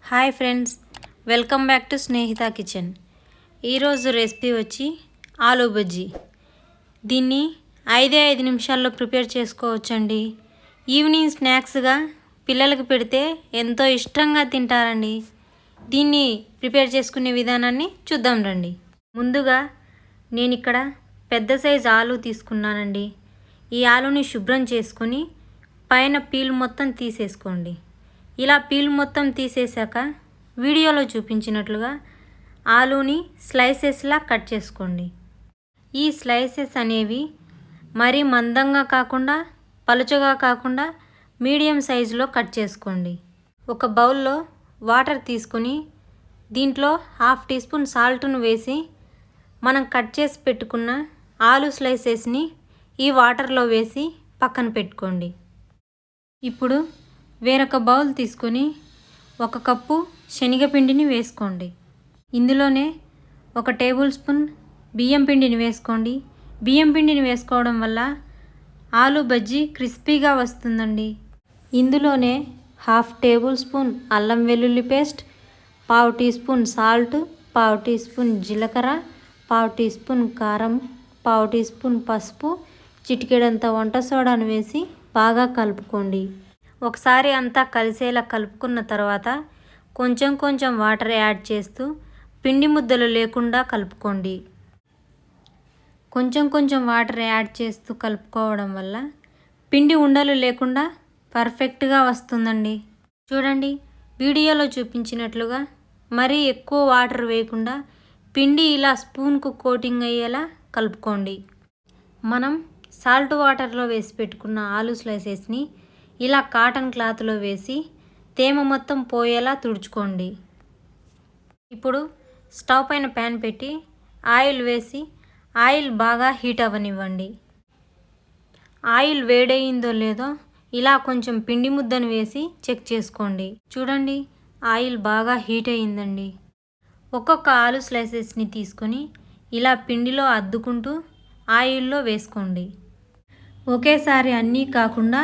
Hi friends, welcome back to Snehitha kitchen. ఈరోజు recipe వచ్చి ఆలూ బజ్జీ. దీన్ని 5 నిమిషాల్లో ప్రిపేర్ చేసుకోవచ్చండి. ఈవినింగ్ స్నాక్స్గా పిల్లలకు పెడితే ఎంతో ఇష్టంగా తింటారండి. దీన్ని ప్రిపేర్ చేసుకునే విధానాన్ని చూద్దాం రండి. ముందుగా నేను ఇక్కడ పెద్ద సైజు ఆలూ తీసుకున్నానండి. ఈ ఆలూని శుభ్రం చేసుకొని పైన పీల్ మొత్తం తీసేసుకోండి. ఇలా పీల్ మొత్తం తీసేశాక వీడియోలో చూపించినట్లుగా ఆలూని స్లైసెస్లా కట్ చేసుకోండి. ఈ స్లైసెస్ అనేవి మరీ మందంగా కాకుండా పలుచగా కాకుండా మీడియం సైజులో కట్ చేసుకోండి. ఒక బౌల్లో వాటర్ తీసుకొని దీంట్లో 1/2 టీ స్పూన్ సాల్ట్ను వేసి మనం కట్ చేసి పెట్టుకున్న ఆలూ స్లైసెస్ని ఈ వాటర్లో వేసి పక్కన పెట్టుకోండి. ఇప్పుడు వేరొక బౌల్ తీసుకొని 1 కప్పు శనగపిండిని వేసుకోండి. ఇందులోనే 1 టేబుల్ స్పూన్ బియ్యం పిండిని వేసుకోండి. బియ్యం పిండిని వేసుకోవడం వల్ల ఆలూ బజ్జీ క్రిస్పీగా వస్తుందండి. ఇందులోనే 1/2 టేబుల్ స్పూన్ అల్లం వెల్లుల్లి paste, 1/2 teaspoon salt, 1/2 teaspoon జీలకర్ర, 1/2 టీ స్పూన్ కారం, 1/2 టీ స్పూన్ పసుపు, చిటికెడంత వంట సోడాను వేసి బాగా కలుపుకోండి. ఒకసారి అంతా కలిసేలా కలుపుకున్న తర్వాత కొంచెం కొంచెం వాటర్ యాడ్ చేస్తూ పిండి ముద్దలు లేకుండా కలుపుకోండి. కొంచెం కొంచెం వాటర్ యాడ్ చేస్తూ కలుపుకోవడం వల్ల పిండి ఉండలు లేకుండా పర్ఫెక్ట్గా వస్తుందండి. చూడండి, వీడియోలో చూపించినట్లుగా మరీ ఎక్కువ వాటర్ వేయకుండా పిండి ఇలా స్పూన్కు కోటింగ్ అయ్యేలా కలుపుకోండి. మనం సాల్ట్ వాటర్లో వేసి పెట్టుకున్న ఆలూ స్లైసెస్ని ఇలా కాటన్ క్లాత్లో వేసి తేమ మొత్తం పోయేలా తుడుచుకోండి. ఇప్పుడు స్టవ్ పైన ప్యాన్ పెట్టి ఆయిల్ వేసి ఆయిల్ బాగా హీట్ అవ్వనివ్వండి. ఆయిల్ వేడయిందో లేదో ఇలా కొంచెం పిండి ముద్దను వేసి చెక్ చేసుకోండి. చూడండి, ఆయిల్ బాగా హీట్ అయ్యిందండి. ఒక్కొక్క ఆలూ స్లైసెస్ని తీసుకొని ఇలా పిండిలో అద్దుకుంటూ ఆయిల్లో వేసుకోండి. ఒకేసారి అన్నీ కాకుండా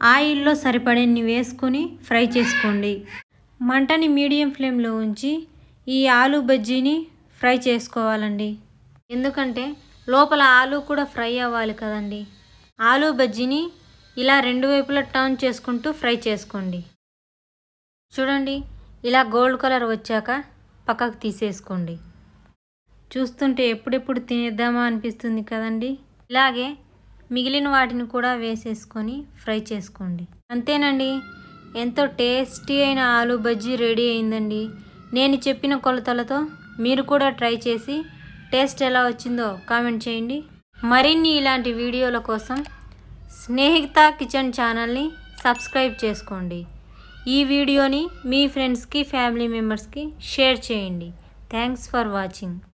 ఆయిల్లో సరిపడేన్ని వేసుకొని ఫ్రై చేసుకోండి. మంటని మీడియం ఫ్లేమ్లో ఉంచి ఈ ఆలూ బజ్జీని ఫ్రై చేసుకోవాలండి. ఎందుకంటే లోపల ఆలూ కూడా ఫ్రై అవ్వాలి కదండి. ఆలూ బజ్జీని ఇలా 2 వైపులా టర్న్ చేసుకుంటూ ఫ్రై చేసుకోండి. చూడండి, ఇలా గోల్డ్ కలర్ వచ్చాక పక్కకు తీసేసుకోండి. చూస్తుంటే ఎప్పుడెప్పుడు తినేద్దామా అనిపిస్తుంది కదండి. ఇలాగే మిగిలిన వాటిని కూడా వేసేసుకొని ఫ్రై చేసుకోండి. అంతేనండి, ఎంతో టేస్టీ అయిన ఆలూ బజ్జీ రెడీ అయిందండి. నేను చెప్పిన కొలతలతో మీరు కూడా ట్రై చేసి టేస్ట్ ఎలా వచ్చిందో కామెంట్ చేయండి. మరిన్ని ఇలాంటి వీడియోల కోసం స్నేహిత కిచెన్ ఛానల్ని సబ్స్క్రైబ్ చేసుకోండి. ఈ వీడియోని మీ ఫ్రెండ్స్కి, ఫ్యామిలీ మెంబర్స్కి షేర్ చేయండి. Thanks for watching.